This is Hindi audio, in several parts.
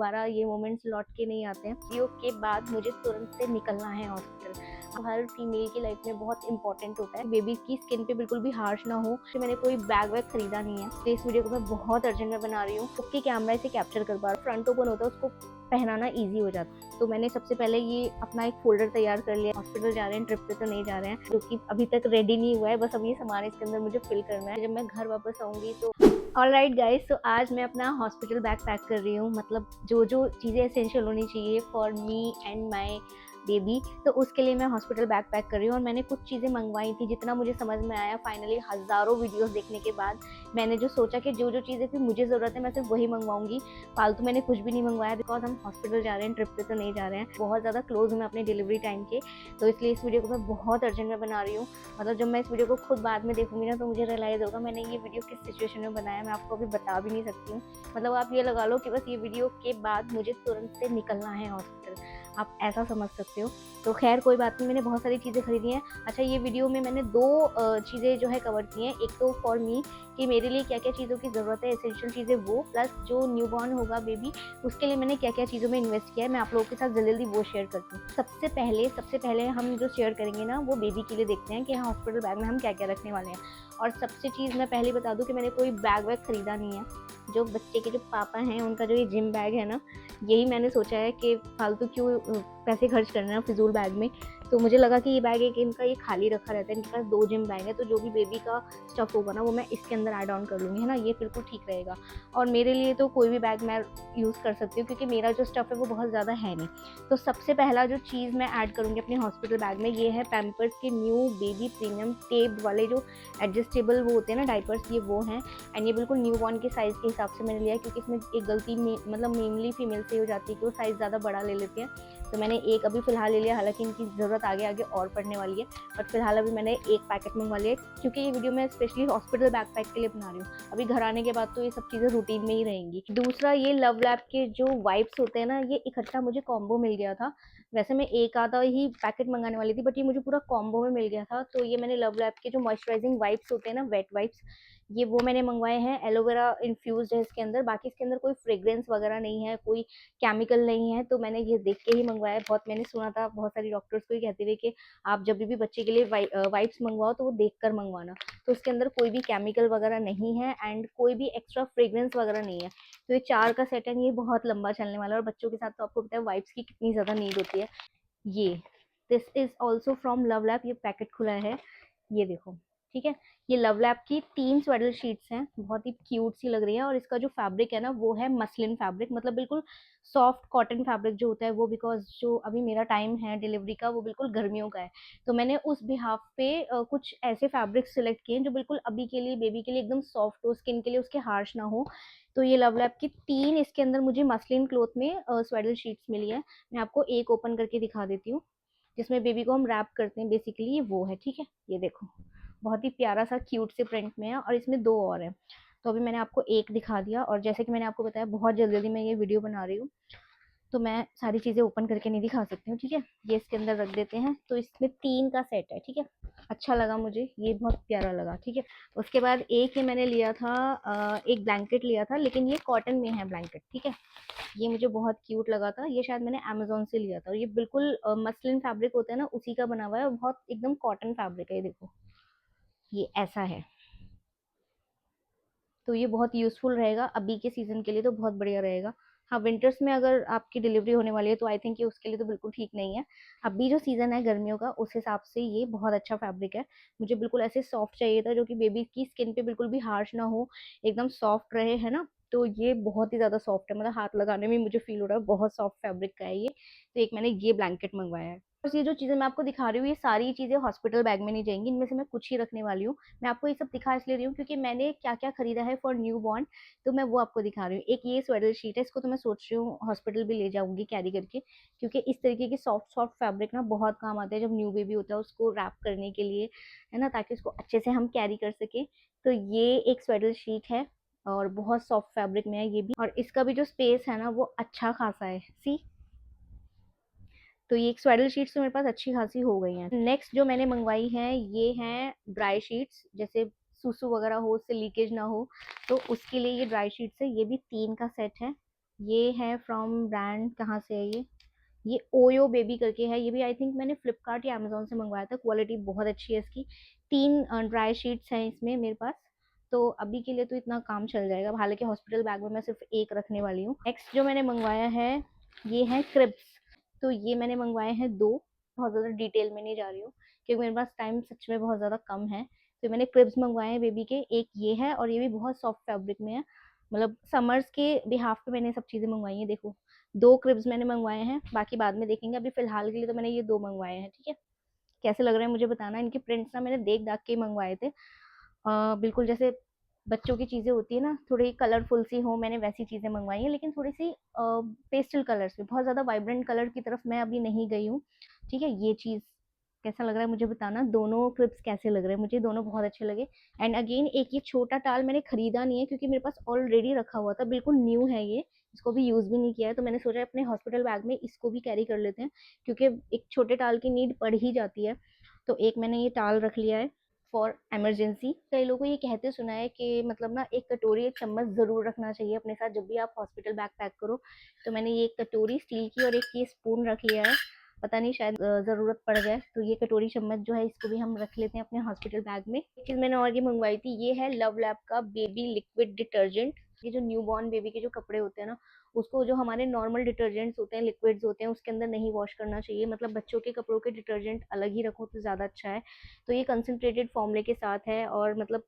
दोबारा ये मोमेंट्स लौट के नहीं आते हैं। वीडियो के बाद मुझे तुरंत से निकलना है हॉस्पिटल। हर फीमेल की लाइफ में बहुत इंपॉर्टेंट होता है बेबी की स्किन पे बिल्कुल भी हार्श ना हो। तो मैंने कोई बैग वैग खरीदा नहीं है, तो इस वीडियो को मैं बहुत अर्जेंट में बना रही हूँ। क्योंकि कैमरा से कैप्चर कर पा रहा, फ्रंट ओपन होता है, उसको पहनाना ईजी हो जाता है। तो मैंने सबसे पहले ये अपना एक फोल्डर तैयार कर लिया। हॉस्पिटल जा रहे हैं, ट्रिप पे तो नहीं जा रहे हैं, क्योंकि अभी तक रेडी नहीं हुआ है। बस अब ये सामान इसके अंदर मुझे फिल करना है। जब मैं घर वापस आऊंगी तो ऑलराइट गाइस, तो आज मैं अपना हॉस्पिटल बैग पैक कर रही हूँ। मतलब जो जो चीज़ें एसेंशियल होनी चाहिए for me and my baby, तो उसके लिए मैं हॉस्पिटल बैग पैक कर रही हूँ। और मैंने कुछ चीज़ें मंगवाई थी, जितना मुझे समझ में आया। फाइनली हज़ारों वीडियोस देखने के बाद मैंने जो सोचा कि जो जो चीज़ें थी मुझे ज़रूरत है मैं सिर्फ वही मंगवाऊंगी। फालतू मैंने कुछ भी नहीं मंगवाया, बिकॉज हम हॉस्पिटल जा रहे हैं, ट्रिप पे तो नहीं जा रहे हैं। बहुत ज़्यादा क्लोज हूँ मैं अपनी डिलीवरी टाइम के, तो इसलिए इस वीडियो को मैं बहुत अर्जेंट में बना रही हूँ। मतलब जब मैं इस वीडियो को खुद बाद में देखूंगी ना, तो मुझे रियलाइज़ होगा मैंने ये वीडियो किस सिचुएशन में बनाया। मैं आपको अभी बता भी नहीं सकती हूँ। मतलब आप ये लगा लो कि बस ये वीडियो के बाद मुझे तुरंत से निकलना है हॉस्पिटल, आप ऐसा समझ सकते हो। तो खैर कोई बात नहीं, मैंने बहुत सारी चीज़ें खरीदी हैं। अच्छा, ये वीडियो में मैंने दो चीज़ें जो है कवर की हैं। एक तो फॉर मी कि मेरे लिए क्या क्या चीज़ों की ज़रूरत है, एसेंशियल चीज़ें वो, प्लस जो न्यूबॉर्न होगा बेबी उसके लिए मैंने क्या क्या चीज़ों में इन्वेस्ट किया है, मैं आप लोगों के साथ जल्दी जल्दी वो शेयर करती हूँ। सबसे पहले हम जो शेयर करेंगे ना, वो बेबी के लिए देखते हैं कि हाँ हॉस्पिटल बैग में हम क्या क्या रखने वाले हैं। और सबसे चीज़ मैं पहले बता दूँ कि मैंने कोई बैग वैग खरीदा नहीं है। जो बच्चे के जो पापा हैं उनका जो ये जिम बैग है ना, यही मैंने सोचा है कि फालतू क्यों पैसे खर्च करना है फिजूल बैग में। तो मुझे लगा कि ये बैग एक इनका ये खाली रखा रहता है, इनके पास 2 जिम बैग है, तो जो भी बेबी का स्टफ होगा ना वो मैं इसके अंदर ऐड ऑन कर लूँगी, है ना। ये बिल्कुल ठीक रहेगा। और मेरे लिए तो कोई भी बैग मैं यूज़ कर सकती हूँ, क्योंकि मेरा जो स्टफ है वो बहुत ज़्यादा है नहीं। तो सबसे पहला जो चीज़ मैं ऐड करूँगी अपने हॉस्पिटल बैग में, ये है पैम्पर्स के न्यू बेबी प्रीमियम टेप्ड वाले जो एडजस्टेबल वो होते हैं ना डाइपर्स, ये वो हैं। एंड ये बिल्कुल न्यू बॉर्न के साइज़ के हिसाब से मैंने लिया है, क्योंकि इसमें एक गलती मतलब मेनली फीमेल से हो जाती है कि वो साइज़ ज़्यादा बड़ा ले लेते हैं। तो मैंने एक अभी फ़िलहाल ले लिया, हालांकि इनकी ज़रूरत आगे आगे और पड़ने वाली है। बट फिलहाल अभी मैंने एक पैकेट मंगवा लिया, क्योंकि ये वीडियो मैं स्पेशली हॉस्पिटल बैग पैक के लिए बना रही हूँ। अभी घर आने के बाद तो ये सब चीज़ें रूटीन में ही रहेंगी। दूसरा, ये लव लैब के जो वाइप्स होते हैं ना, ये इकट्ठा मुझे कॉम्बो मिल गया था। वैसे मैं एक आधा ही पैकेट मंगाने वाली थी, बट ये मुझे पूरा कॉम्बो में मिल गया था। तो ये मैंने लव लैब के जो मॉइस्चराइजिंग वाइप्स होते हैं ना, वेट वाइप्स, ये वो मैंने मंगवाए हैं। एलोवेरा इन्फ्यूज्ड है इसके अंदर, बाकी इसके अंदर कोई फ्रेग्रेंस वगैरह नहीं है, कोई केमिकल नहीं है। तो मैंने ये देख के ही मंगवाया है। बहुत मैंने सुना था, बहुत सारी डॉक्टर्स को ही कहते हुए कि आप जब भी बच्चे के लिए वाइप्स मंगवाओ तो वो देख कर मंगवाना। तो इसके अंदर कोई भी केमिकल वगैरह नहीं है एंड कोई भी एक्स्ट्रा फ्रेग्रेंस वगैरह नहीं है। तो ये 4 का सेट है, ये बहुत लंबा चलने वाला है। और बच्चों के साथ तो आपको पता है वाइप्स की कितनी ज़्यादा नीड होती है। ये this is also from love lab, ये पैकेट खुला है, ये देखो, ठीक है। ये लव लैब की 3 स्वेटर शीट्स हैं, बहुत ही क्यूट सी लग रही है। और इसका जो फैब्रिक है ना, वो है मसलिन फैब्रिक, मतलब बिल्कुल सॉफ्ट कॉटन फैब्रिक जो होता है वो। बिकॉज जो अभी मेरा टाइम है डिलीवरी का वो बिल्कुल गर्मियों का है, तो मैंने उस बिहाफ पे कुछ ऐसे फैब्रिक सिलेक्ट किए हैं जो बिल्कुल अभी के लिए बेबी के लिए एकदम सॉफ्ट हो, स्किन के लिए उसके हार्श ना हो। तो ये लव लैब की 3 इसके अंदर मुझे मसलिन क्लोथ में स्वेटर शीट्स मिली है। मैं आपको एक ओपन करके दिखा देती हूँ, जिसमें बेबी को हम रैप करते हैं, बेसिकली ये वो है, ठीक है। ये देखो, बहुत ही प्यारा सा क्यूट से प्रिंट में है, और इसमें 2 और हैं। तो अभी मैंने आपको एक दिखा दिया, और जैसे कि मैंने आपको बताया बहुत जल्दी जल्दी मैं ये वीडियो बना रही हूँ, तो मैं सारी चीज़ें ओपन करके नहीं दिखा सकती हूँ, ठीक है। ये इसके अंदर रख देते हैं। तो इसमें 3 का सेट है, ठीक है। अच्छा लगा मुझे, ये बहुत प्यारा लगा, ठीक है। उसके बाद एक ये मैंने लिया था, एक ब्लैंकेट लिया था, लेकिन ये कॉटन में है ब्लैंकेट, ठीक है। ये मुझे बहुत क्यूट लगा था, ये शायद मैंने अमेज़न से लिया था। और ये बिल्कुल मसलिन फैब्रिक होता है ना, उसी का बना हुआ है, और बहुत एकदम कॉटन फैब्रिक है। ये देखो, ये ऐसा है। तो ये बहुत यूज़फुल रहेगा अभी के सीज़न के लिए, तो बहुत बढ़िया रहेगा। हाँ, विंटर्स में अगर आपकी डिलीवरी होने वाली है तो आई थिंक ये उसके लिए तो बिल्कुल ठीक नहीं है। अभी जो सीज़न है गर्मियों का, उस हिसाब से ये बहुत अच्छा फैब्रिक है। मुझे बिल्कुल ऐसे सॉफ्ट चाहिए था, जो कि बेबी की स्किन पे बिल्कुल भी हार्श ना हो, एकदम सॉफ्ट रहे, है ना। तो ये बहुत ही ज़्यादा सॉफ्ट है, मतलब हाथ लगाने में मुझे फ़ील हो रहा है बहुत सॉफ्ट फैब्रिक का है ये। तो एक मैंने ये ब्लैंकेट मंगवाया है। बस ये जो चीज़ें मैं आपको दिखा रही हूँ, ये सारी चीज़ें हॉस्पिटल बैग में नहीं जाएँगी, इनमें से मैं कुछ ही रखने वाली हूँ। मैं आपको ये सब दिखा इसलिए रही हूँ क्योंकि मैंने क्या-क्या खरीदा है फॉर न्यू बॉर्न, तो मैं वो आपको दिखा रही हूँ। एक ये स्वेटर शीट है, इसको तो मैं सोच रही हूँ हॉस्पिटल भी ले जाऊँगी कैरी करके, क्योंकि इस तरीके की सॉफ्ट सॉफ्ट फैब्रिक ना बहुत काम आते हैं जब न्यू बेबी होता है, उसको रैप करने के लिए, है ना, ताकि उसको अच्छे से हम कैरी कर सकें। तो ये एक स्वेटर शीट है, और बहुत सॉफ्ट फैब्रिक में है ये भी, और इसका भी जो स्पेस है ना वो अच्छा खासा है, सी। तो ये एक स्वेडल शीट्स तो मेरे पास अच्छी खासी हो गई हैं। नेक्स्ट जो मैंने मंगवाई है, ये हैं ड्राई शीट्स, जैसे सुसु वगैरह हो, उससे लीकेज ना हो, तो उसके लिए ये ड्राई शीट्स है। ये भी 3 का सेट है, ये है फ्रॉम ब्रांड, कहाँ से है ये ओयो बेबी करके है। ये भी आई थिंक मैंने फ्लिपकार्ट या अमेजोन से मंगवाया था। क्वालिटी बहुत अच्छी है इसकी। 3 ड्राई शीट्स हैं इसमें मेरे पास, तो अभी के लिए तो इतना काम चल जाएगा। हालांकि हॉस्पिटल बैग में मैं सिर्फ एक रखने वाली हूँ। नेक्स्ट जो मैंने मंगवाया है ये है क्रिप्स। तो ये मैंने मंगवाए हैं 2। बहुत ज़्यादा डिटेल में नहीं जा रही हूँ क्योंकि मेरे पास टाइम सच में बहुत ज़्यादा कम है। तो मैंने क्रिप्स मंगवाए हैं बेबी के। एक ये है और ये भी बहुत सॉफ्ट फैब्रिक में है। मतलब समर्स के बिहाफ पे मैंने सब चीज़ें मंगवाई हैं। देखो 2 क्रिब्स मैंने मंगवाए हैं, बाकी बाद में देखेंगे। अभी फिलहाल के लिए तो मैंने ये 2 मंगवाए हैं, ठीक है। कैसे लग रहे हैं मुझे बताना। इनके प्रिंट्स ना मैंने देख दाख के ही मंगवाए थे। बिल्कुल जैसे बच्चों की चीजें होती है ना, थोड़ी कलरफुल सी हो, मैंने वैसी चीजें मंगवाई हैं। लेकिन थोड़ी सी पेस्टल कलर्स में, बहुत ज्यादा वाइब्रेंट कलर की तरफ मैं अभी नहीं गई हूँ, ठीक है। ये चीज कैसा लग रहा है मुझे बताना। दोनों क्लिप्स कैसे लग रहे हैं मुझे, दोनों बहुत अच्छे लगे। एंड अगेन एक ये छोटा टाल मैंने खरीदा नहीं है क्योंकि मेरे पास ऑलरेडी रखा हुआ था, बिल्कुल न्यू है ये। इसको भी यूज भी नहीं किया है, तो मैंने सोचा अपने हॉस्पिटल बैग में इसको भी कैरी कर लेते हैं क्योंकि एक छोटे टाल की नीड पड़ ही जाती है। तो एक मैंने ये टाल रख लिया है फॉर इमरजेंसी। कई लोगों को ये कहते सुना है कि मतलब ना एक कटोरी एक चम्मच जरूर रखना चाहिए अपने साथ जब भी आप हॉस्पिटल बैग पैक करो। तो मैंने ये एक कटोरी स्टील की और एक ये स्पून रख लिया है। पता नहीं शायद जरूरत पड़ जाए, तो ये कटोरी चम्मच जो है इसको भी हम रख लेते हैं अपने हॉस्पिटल बैग में। एक चीज मैंने और ये मंगवाई थी, ये है लव लैब का बेबी लिक्विड डिटर्जेंट। ये जो न्यूबॉर्न बेबी के जो कपड़े होते हैं ना, उसको जो हमारे नॉर्मल डिटर्जेंट्स होते हैं, लिक्विड्स होते हैं, उसके अंदर नहीं वॉश करना चाहिए। मतलब बच्चों के कपड़ों के डिटर्जेंट अलग ही रखो तो ज़्यादा अच्छा है। तो ये कंसंट्रेटेड फॉर्मूले के साथ है और मतलब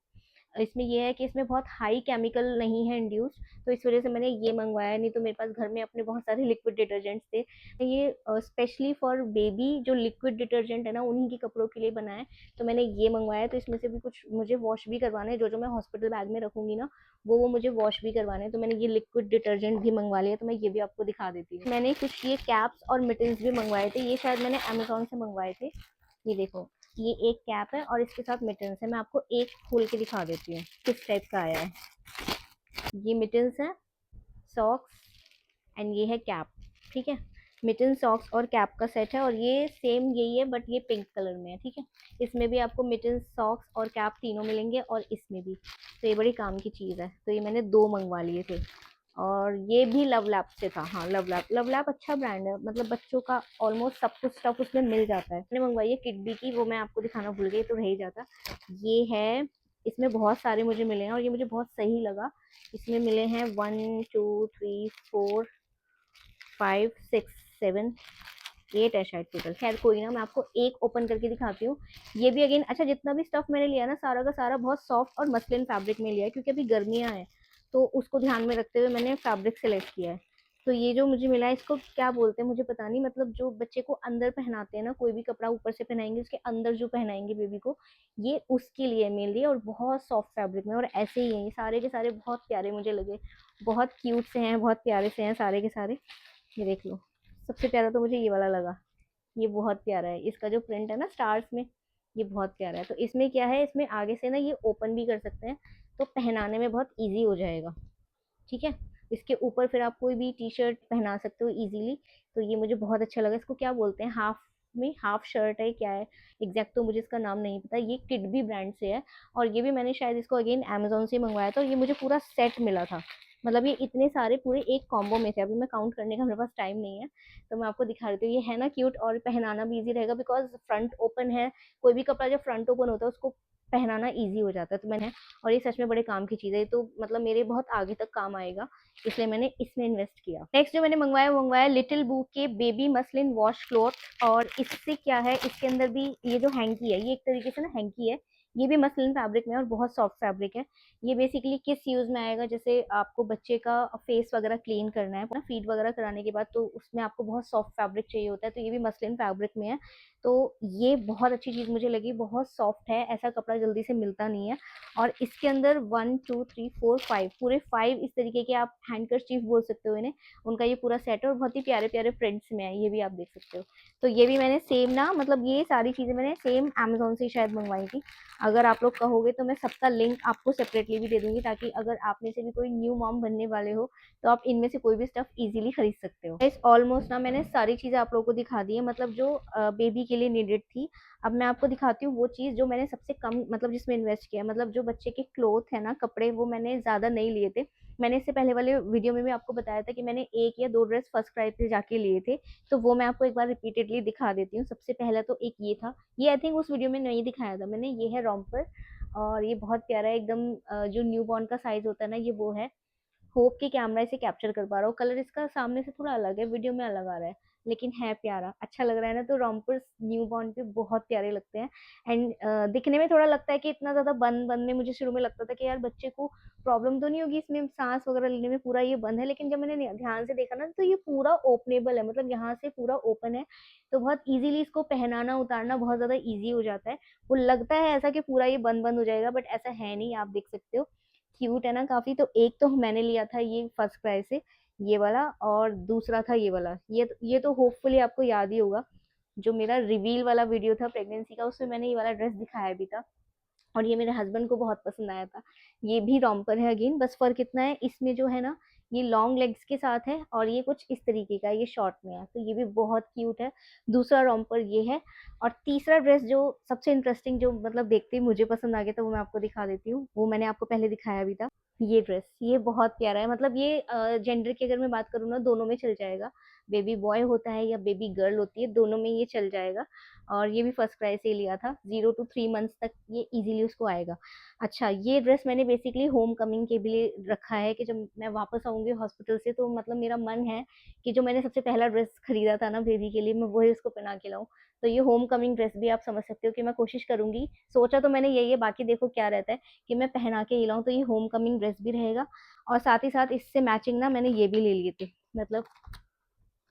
इसमें ये है कि इसमें बहुत हाई केमिकल नहीं है इंड्यूस्ड, तो इस वजह से मैंने ये मंगवाया। नहीं तो मेरे पास घर में अपने बहुत सारे लिक्विड डिटर्जेंट्स थे। ये स्पेशली फॉर बेबी जो लिक्विड डिटर्जेंट है ना, उन्हीं के कपड़ों के लिए बना है। तो मैंने ये मंगवाया। तो इसमें से भी कुछ मुझे वॉश भी करवाना है, जो जो मैं हॉस्पिटल बैग में रखूंगी ना, वो मुझे वॉश भी करवाने हैं। तो मैंने ये लिक्विड डिटर्जेंट भी मंगवा लिया। तो मैं ये भी आपको दिखा देती हूँ। मैंने कुछ ये कैप्स और मिटन्स भी मंगवाए थे। ये शायद मैंने अमेजोन से मंगवाए थे। ये देखो, ये एक कैप है और इसके साथ मिटन्स है। मैं आपको एक खोल के दिखा देती हूँ किस टाइप का आया है। ये मिटन्स है, सॉक्स एंड ये है कैप, ठीक है। मिटन सॉक्स और कैप का सेट है और ये सेम यही है बट ये पिंक कलर में है, ठीक है। इसमें भी आपको मिटन सॉक्स और कैप तीनों मिलेंगे और इसमें भी। तो ये बड़ी काम की चीज़ है। तो ये मैंने 2 मंगवा लिए थे। और ये भी लव लैब से था। हाँ, लव लैब, लव लैब अच्छा ब्रांड है। मतलब बच्चों का ऑलमोस्ट सब कुछ स्टफ उसमें मिल जाता है। मैंने मंगवाई है किड की, वो मैं आपको दिखाना भूल गई तो रह ही जाता। ये है, इसमें बहुत सारे मुझे मिले हैं और ये मुझे बहुत सही लगा। इसमें मिले हैं 1 2 3 4 5 6 7 8 है शायद टोटल। खैर कोई ना, मैं आपको एक ओपन करके दिखाती हूँ। ये भी अगेन अच्छा, जितना भी स्टफ मैंने लिया ना, सारा का सारा बहुत सॉफ्ट और मसलिन फैब्रिक में लिया है क्योंकि अभी गर्मियाँ हैं, तो उसको ध्यान में रखते हुए मैंने फैब्रिक सेलेक्ट किया है। तो ये जो मुझे मिला है, इसको क्या बोलते हैं मुझे पता नहीं। मतलब जो बच्चे को अंदर पहनाते हैं ना, कोई भी कपड़ा ऊपर से पहनाएंगे उसके अंदर जो पहनाएंगे बेबी को, ये उसके लिए मेनली। और बहुत सॉफ्ट फैब्रिक में और ऐसे ही है ये सारे के सारे। बहुत प्यारे मुझे लगे, बहुत क्यूट से हैं, बहुत प्यारे से हैं सारे के सारे। ये देख लो, सबसे प्यारा तो मुझे ये वाला लगा। ये बहुत प्यारा है, इसका जो प्रिंट है ना स्टार्स में, ये बहुत प्यारा है। तो इसमें क्या है, इसमें आगे से ना ये ओपन भी कर सकते हैं, तो पहनाने में बहुत इजी हो जाएगा, ठीक है। इसके ऊपर फिर आप कोई भी टी शर्ट पहना सकते हो इजीली। तो ये मुझे बहुत अच्छा लगा। इसको क्या बोलते हैं, हाफ में हाफ शर्ट है क्या है, एग्जैक्ट तो मुझे इसका नाम नहीं पता। ये किडबी ब्रांड से है और ये भी मैंने शायद इसको अगेन अमेजोन से मंगवाया था और ये मुझे पूरा सेट मिला था। मतलब ये इतने सारे पूरे एक कॉम्बो में थे। अभी मैं काउंट करने का मेरे पास टाइम नहीं है, तो मैं आपको दिखा देती हूँ। ये है ना क्यूट, और पहनाना भी इजी रहेगा बिकॉज फ्रंट ओपन है। कोई भी कपड़ा जब फ्रंट ओपन होता है उसको पहनाना इजी हो जाता है। तो मैंने, और ये सच में बड़े काम की चीज़ है, तो मतलब मेरे बहुत आगे तक काम आएगा, इसलिए मैंने इसमें इन्वेस्ट किया। नेक्स्ट जो मैंने मंगवाया, वो मंगवाया लिटिल बू के बेबी मसलिन वॉश क्लॉथ। और इससे क्या है, इसके अंदर भी ये जो हैंकी है, ये एक तरीके से ना हैंकी है। ये भी मसलिन फैब्रिक में और बहुत सॉफ्ट फैब्रिक है। ये बेसिकली किस यूज में आएगा, जैसे आपको बच्चे का फेस वगैरह क्लीन करना है ना, फीड वगैरह कराने के बाद, तो उसमें आपको बहुत सॉफ्ट फैब्रिक चाहिए होता है। तो ये भी मसलिन फैब्रिक में है। तो ये बहुत अच्छी चीज मुझे लगी, बहुत सॉफ्ट है, ऐसा कपड़ा जल्दी से मिलता नहीं है। और इसके अंदर 1 2 3 4 5 पूरे 5 इस तरीके के आप हैंडकरचीफ बोल सकते हो इन्हें, उनका ये पूरा सेट है और बहुत ही प्यारे प्यारे प्रिंट्स में है। ये भी आप देख सकते हो। तो ये भी मैंने सेम ना, मतलब ये सारी चीजें मैंने सेम अमेजोन से शायद मंगवाई थी। अगर आप लोग कहोगे तो मैं सबका लिंक आपको सेपरेटली भी दे दूंगी, ताकि अगर आप में से भी कोई न्यू मॉम बनने वाले हो तो आप इनमें से कोई भी स्टफ इजीली खरीद सकते हो। इस ऑलमोस्ट ना मैंने सारी चीजें आप लोगों को दिखा दी है, मतलब जो बेबी के लिए नीडेड थी। अब मैं आपको दिखाती हूँ वो चीज जो मैंने सबसे कम, मतलब जिसमें इन्वेस्ट किया। मतलब जो बच्चे के क्लोथ है ना, कपड़े, वो मैंने ज्यादा नहीं लिए थे। मैंने इससे पहले वाले वीडियो में भी आपको बताया था कि मैंने 1 या 2 ड्रेस फर्स्ट क्राई से जाके लिए थे, तो वो मैं आपको एक बार रिपीटेडली दिखा देती हूँ। सबसे पहला तो एक ये था, ये आई थिंक उस वीडियो में नहीं दिखाया था मैंने, ये है रोम्पर और ये बहुत प्यारा है एकदम जो न्यूबॉर्न का साइज़ होता है ना, ये वो है। होप कि कैमरा इसे कैप्चर कर पा रहा हो। कलर इसका सामने से थोड़ा अलग है, वीडियो में अलग आ रहा है, लेकिन है प्यारा, अच्छा लग रहा है ना। तो रोम्पर्स न्यू बॉर्न पे बहुत प्यारे लगते हैं। एंड दिखने में थोड़ा लगता है कि इतना ज़्यादा बंद बंद में, मुझे शुरू में लगता था कि यार बच्चे को प्रॉब्लम तो नहीं होगी इसमें सांस वगैरह लेने में, पूरा ये बंद है। लेकिन जब मैंने ध्यान से देखा ना, तो ये पूरा ओपनेबल है, मतलब यहाँ से पूरा ओपन है। तो बहुत इजीली इसको पहनाना उतारना बहुत ज़्यादा ईजी हो जाता है। वो लगता है ऐसा कि पूरा ये बंद बंद हो जाएगा, बट ऐसा है नहीं, आप देख सकते हो। क्यूट है ना काफ़ी। तो एक तो मैंने लिया था ये फर्स्ट क्राई से, ये वाला, और दूसरा था ये वाला। ये तो होपफुली आपको याद ही होगा, जो मेरा रिवील वाला वीडियो था प्रेगनेंसी का, उसमें मैंने ये वाला ड्रेस दिखाया भी था और ये मेरे हस्बैंड को बहुत पसंद आया था। ये भी रॉम्पर है अगेन, बस फ़र्क इतना है इसमें जो है ना, ये लॉन्ग लेग्स के साथ है और ये कुछ इस तरीके का है, ये शॉर्ट में है, तो ये भी बहुत क्यूट है। दूसरा रॉम्पर ये है। और तीसरा ड्रेस जो सबसे इंटरेस्टिंग, जो मतलब देखते ही मुझे पसंद आ गया था, वो मैं आपको दिखा देती हूँ। वो मैंने आपको पहले दिखाया भी था। ये ड्रेस, ये बहुत प्यारा है, मतलब ये जेंडर की अगर मैं बात करूँ ना, दोनों में चल जाएगा। बेबी बॉय होता है या बेबी गर्ल होती है, दोनों में ये चल जाएगा। और ये भी फर्स्ट क्राई से ही लिया था, 0 to 3 मंथ्स तक ये इजीली उसको आएगा। अच्छा, ये ड्रेस मैंने बेसिकली होम कमिंग के लिए रखा है कि जब मैं वापस आऊँगी हॉस्पिटल से, तो मतलब मेरा मन है कि जो मैंने सबसे पहला ड्रेस खरीदा था ना बेबी के लिए, मैं वही उसको पहना के लाऊँ। तो ये होम कमिंग ड्रेस भी आप समझ सकते हो कि मैं कोशिश करूँगी। सोचा तो मैंने यही है, बाकी देखो क्या रहता है, कि मैं पहना के ही लाऊँ। तो ये होम कमिंग ड्रेस भी रहेगा और साथ ही साथ इससे मैचिंग ना मैंने ये भी ले लिए थे, मतलब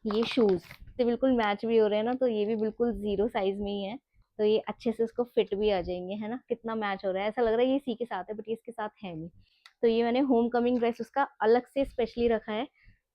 ये शूज़ से बिल्कुल मैच भी हो रहे हैं ना, तो ये भी बिल्कुल 0 साइज़ में ही है। तो ये अच्छे से उसको फिट भी आ जाएँगे, है ना? कितना मैच हो रहा है, ऐसा लग रहा है ये इसी के साथ है, बट ये इसके साथ है नहीं। तो ये मैंने होम कमिंग ड्रेस उसका अलग से स्पेशली रखा है,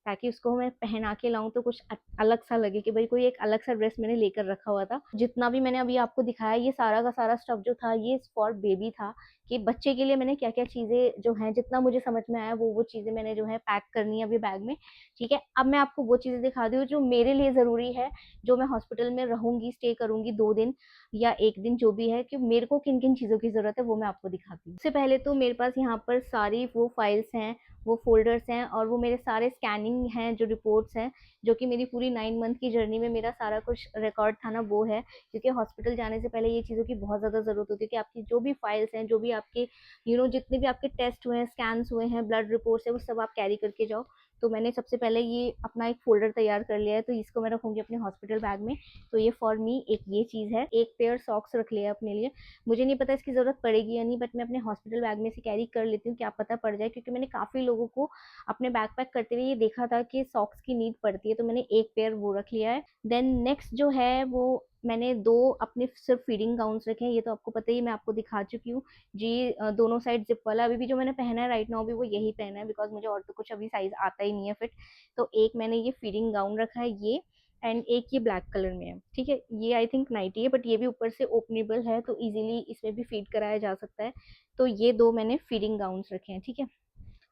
ताकि उसको मैं पहना के लाऊँ तो कुछ अलग सा लगे कि भाई कोई एक अलग सा ड्रेस मैंने लेकर रखा हुआ था। जितना भी मैंने अभी आपको दिखाया, ये सारा का सारा स्टफ जो था, ये फॉर बेबी था, कि बच्चे के लिए मैंने क्या-क्या चीज़ें जो हैं, जितना मुझे समझ में आया वो चीज़ें मैंने जो है पैक करनी है अभी बैग में। ठीक है, अब मैं आपको वो चीज़ें दिखा रही हूँ जो मेरे लिए ज़रूरी है, जो मैं हॉस्पिटल में रहूँगी, स्टे करूँगी 2 दिन या 1 दिन, जो भी है, कि मेरे को किन-किन चीज़ों की ज़रूरत है, वो मैं आपको दिखाती हूँ। सबसे पहले तो मेरे पास यहाँ पर सारी वो फाइल्स हैं, वो फ़ोल्डर्स हैं और वो मेरे सारे स्कैनिंग हैं, जो रिपोर्ट्स हैं, जो कि मेरी पूरी 9 मंथ की जर्नी में मेरा सारा कुछ रिकॉर्ड था ना, वो है। क्योंकि हॉस्पिटल जाने से पहले ये चीज़ों की बहुत ज़्यादा ज़रूरत होती है कि आपकी जो भी फाइल्स हैं, जो भी आपके जितने भी आपके टेस्ट हुए हैं, स्कैन्स हुए हैं, ब्लड रिपोर्ट्स हैं, वो सब आप कैरी करके जाओ। तो मैंने सबसे पहले ये अपना एक फ़ोल्डर तैयार कर लिया है, तो इसको मैं रखूँगी अपने हॉस्पिटल बैग में। तो ये फॉर मी एक ये चीज़ है। एक पेयर सॉक्स रख लिया अपने लिए। मुझे नहीं पता इसकी ज़रूरत पड़ेगी या नहीं, बट मैं अपने हॉस्पिटल बैग में से कैरी कर लेती हूँ, क्या पता पड़ जाए, क्योंकि मैंने काफ़ी लोगों को अपने बैग पैक करते हुए ये देखा था कि सॉक्स की नीड पड़ती है, तो मैंने एक पेयर वो रख लिया है। देन नेक्स्ट जो है, वो मैंने 2 अपने सिर्फ़ फीडिंग गाउन्स रखे हैं, ये तो आपको पता ही है, मैं आपको दिखा चुकी हूँ। जी दोनों साइड ज़िप वाला, अभी भी जो मैंने पहना है राइट नाउ भी वो यही पहना है, बिकॉज़ मुझे और तो कुछ अभी साइज़ आता ही नहीं है फिट। तो एक मैंने ये फीडिंग गाउन रखा है ये, एंड एक ये ब्लैक कलर में है, ठीक है? ये आई थिंक नाइटी है, बट ये भी ऊपर से ओपनेबल है, तो ईज़िली इसमें भी फीड कराया जा सकता है। तो ये 2 मैंने फीडिंग गाउन्स रखे हैं, ठीक है?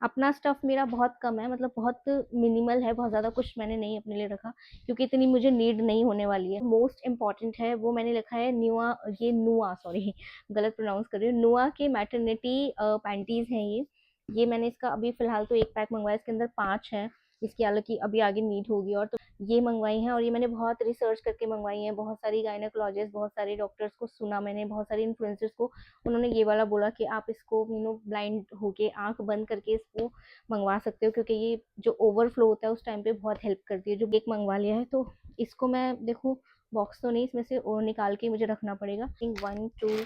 अपना स्टफ़ मेरा बहुत कम है, मतलब बहुत मिनिमल है, बहुत ज़्यादा कुछ मैंने नहीं अपने लिए रखा, क्योंकि इतनी मुझे नीड नहीं होने वाली है। मोस्ट इम्पोर्टेंट है, वो मैंने लिखा है नुआ सॉरी गलत प्रोनाउंस कर रही हूँ। नुआ के मैटरनिटी पैंटीज़ हैं ये। ये मैंने इसका अभी फ़िलहाल तो 1 पैक मँगवाया, इसके अंदर 5 हैं। इसकी हालाँकि अभी आगे नीड होगी और, तो ये मँगवाई हैं और ये मैंने बहुत रिसर्च करके मँगवाई हैं। बहुत सारी गायनेकोलॉजिस्ट, बहुत सारे डॉक्टर्स को सुना मैंने, बहुत सारे इन्फ्लुएंसर्स को, उन्होंने ये वाला बोला कि आप इसको ब्लाइंड होके आँख बंद करके इसको मँगवा सकते हो, क्योंकि ये जो ओवरफ्लो होता है उस टाइम पे बहुत हेल्प करती है। जो एक मँगवा लिया है, तो इसको मैं देखो, बॉक्स तो नहीं, इसमें से निकाल के मुझे रखना पड़ेगा। आई थिंक 1, 2,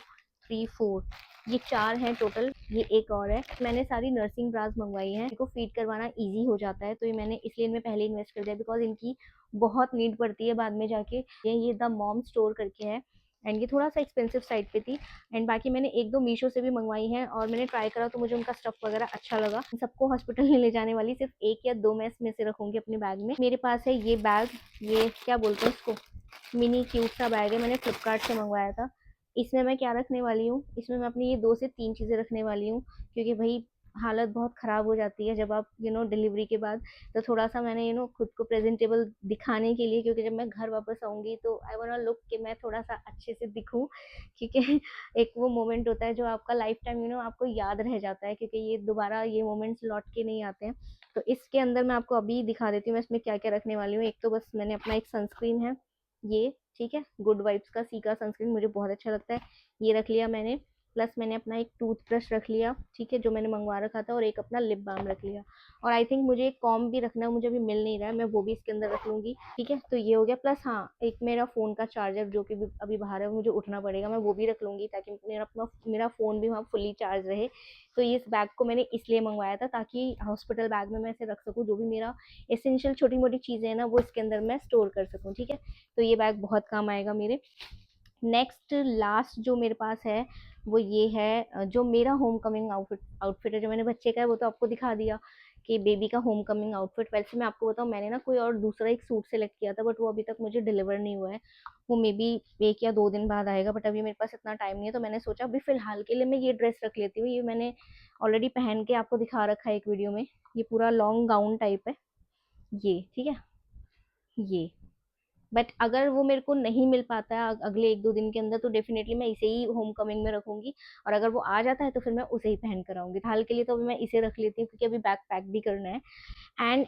3, 4, ये 4 हैं टोटल। ये एक और है। मैंने सारी नर्सिंग ब्रास मँगवाई हैं, इनको फीड करवाना ईज़ी हो जाता है, तो ये मैंने इसलिए इनमें पहले इन्वेस्ट कर दिया, बिकॉज़ इनकी बहुत नीड पड़ती है बाद में जाके। ये द मॉम स्टोर करके है, एंड ये थोड़ा-सा एक्सपेंसिव साइड पे थी। एंड बाकी मैंने 1-2 मीशो से भी मँगवाई हैं और मैंने ट्राई करा, तो मुझे उनका स्टफ़ वगैरह अच्छा लगा। इन सबको हॉस्पिटल नहीं ले जाने वाली, सिर्फ़ 1 या 2 मैं इसमें से रखूँगी अपने बैग में। मेरे पास है ये बैग, ये क्या बोलते हैं इसको, मिनी क्यूट सा बैग है, मैंने फ्लिपकार्ट से मँगवाया था। इसमें मैं क्या रखने वाली हूँ, इसमें मैं अपनी ये 2 से 3 चीज़ें रखने वाली हूँ, क्योंकि भई हालत बहुत ख़राब हो जाती है जब आप डिलीवरी के बाद। तो थोड़ा-सा मैंने खुद को प्रेज़ेंटेबल दिखाने के लिए, क्योंकि जब मैं घर वापस आऊँगी तो आई वांट टू लुक कि मैं थोड़ा-सा अच्छे से दिखूँ, क्योंकि एक वो मोमेंट होता है जो आपका लाइफ़ टाइम आपको याद रह जाता है, क्योंकि ये दोबारा ये मोमेंट्स लौट के नहीं आते हैं। तो इसके अंदर मैं आपको अभी दिखा देती हूँ मैं इसमें क्या-क्या रखने वाली हूँ। एक तो बस मैंने अपना एक सनस्क्रीन है, ये ठीक है, गुड वाइब्स का सी का सनस्क्रीन मुझे बहुत अच्छा लगता है, ये रख लिया मैंने। प्लस मैंने अपना एक टूथब्रश रख लिया, ठीक है, जो मैंने मंगवा रखा था, और एक अपना लिप बाम रख लिया। और आई थिंक मुझे एक कॉम्ब भी रखना है, मुझे अभी मिल नहीं रहा है, मैं वो भी इसके अंदर रख लूँगी, ठीक है। तो ये हो गया, प्लस हाँ, एक मेरा फ़ोन का चार्जर जो कि अभी बाहर है, मुझे उठना पड़ेगा, मैं वो भी रख लूँगी ताकि मेरा फ़ोन भी वहाँ फुली चार्ज रहे। तो इस बैग को मैंने इसलिए मंगवाया था ताकि हॉस्पिटल बैग में मैं इसे रख सकूँ, जो भी मेरा एसेंशियल छोटी-मोटी चीज़ें हैं ना, वो इसके अंदर मैं स्टोर कर सकूँ, ठीक है। तो ये बैग बहुत काम आएगा मेरे। नेक्स्ट लास्ट जो मेरे पास है वो ये है, जो मेरा होम कमिंग आउटफिट है, जो मैंने बच्चे का है वो तो आपको दिखा दिया कि बेबी का होम कमिंग आउटफिट। वैसे मैं आपको बताऊँ, मैंने ना कोई और दूसरा एक सूट सेलेक्ट किया था, बट वो अभी तक मुझे डिलीवर नहीं हुआ है। वो मे बी 1 या 2 दिन बाद आएगा, बट अभी मेरे पास इतना टाइम नहीं है, तो मैंने सोचा अभी फ़िलहाल के लिए मैं ये ड्रेस रख लेती हूँ। ये मैंने ऑलरेडी पहन के आपको दिखा रखा है एक वीडियो में। ये पूरा लॉन्ग गाउन टाइप है, ये ठीक है, ये। बट अगर वो मेरे को नहीं मिल पाता है अगले 1-2 दिन के अंदर, तो डेफ़िनेटली मैं इसे ही होम कमिंग में रखूँगी, और अगर वो आ जाता है तो फिर मैं उसे ही पहन कर आऊँगी। फिलहाल के लिए तो अभी मैं इसे रख लेती हूँ, क्योंकि अभी बैग पैक भी करना है।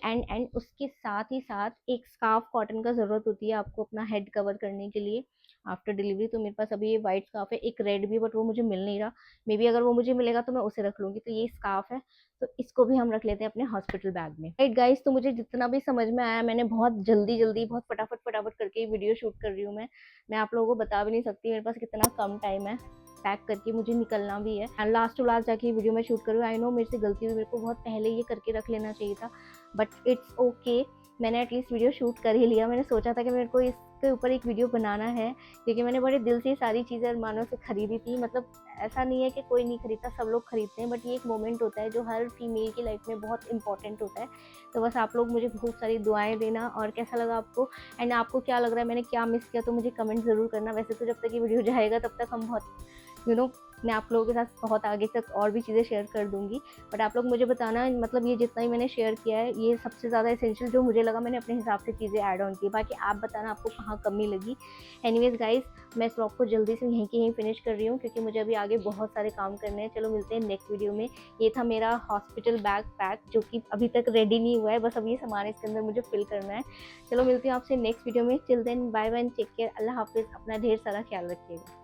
एंड उसके साथ ही साथ एक स्कार्फ कॉटन का ज़रूरत होती है आपको अपना हेड कवर करने के लिए आफ्टर डिलीवरी। तो मेरे पास अभी ये व्हाइट स्कार्फ है, एक रेड भी, बट वो मुझे मिल नहीं रहा। मे बी अगर वो मुझे मिलेगा तो मैं उसे रख लूँगी। तो ये स्कार्फ है, तो इसको भी हम रख लेते हैं अपने हॉस्पिटल बैग में। राइट गाइस, तो मुझे जितना भी समझ में आया, मैंने बहुत जल्दी-जल्दी, बहुत फटाफट करके ये वीडियो शूट कर रही हूँ मैं। मैं आप लोगों को बता भी नहीं सकती मेरे पास कितना कम टाइम है। पैक करके मुझे निकलना भी है, एंड लास्ट टू लास्ट जाके ये वीडियो मैं शूट कर रही हूँ। आई नो मेरे से गलती हुई, मेरे को बहुत पहले ये करके रख लेना चाहिए था, बट इट्स ओके। मैंने एटलीस्ट वीडियो शूट कर ही लिया। मैंने सोचा था कि मेरे को इसके ऊपर एक वीडियो बनाना है, क्योंकि मैंने बड़े दिल से ये सारी चीज़ें अरमानों से खरीदी थी। मतलब ऐसा नहीं है कि कोई नहीं खरीदता, सब लोग खरीदते हैं, बट ये एक मोमेंट होता है जो हर फीमेल की लाइफ में बहुत इंपॉर्टेंट होता है। तो बस आप लोग मुझे बहुत सारी दुआएं देना, और कैसा लगा आपको, एंड आपको क्या लग रहा है मैंने क्या मिस किया, तो मुझे कमेंट ज़रूर करना। वैसे तो जब तक ये वीडियो जाएगा तब तक हम बहुत मैं आप लोगों के साथ बहुत आगे तक और भी चीज़ें शेयर कर दूँगी। बट आप लोग मुझे बताना, मतलब ये जितना ही मैंने शेयर किया है, ये सबसे ज़्यादा एसेंशियल जो मुझे लगा, मैंने अपने हिसाब से चीज़ें ऐड ऑन की। बाकी आप बताना आपको कहाँ कमी लगी। एनीवेज़ गाइस, मैं इस व्लॉग को जल्दी से यहीं के यहीं फिनिश कर रही हूँ, क्योंकि मुझे अभी आगे बहुत सारे काम करने हैं। चलो मिलते हैं नेक्स्ट वीडियो में। ये था मेरा हॉस्पिटल बैग पैक, जो कि अभी तक रेडी नहीं हुआ है, बस अब ये सामान इसके अंदर मुझे फिल करना है। चलो मिलती हूँ आपसे नेक्स्ट वीडियो में। Till then bye bye, take care, अल्लाह हाफ़िज़, अपना ढेर सारा ख्याल रखिएगा।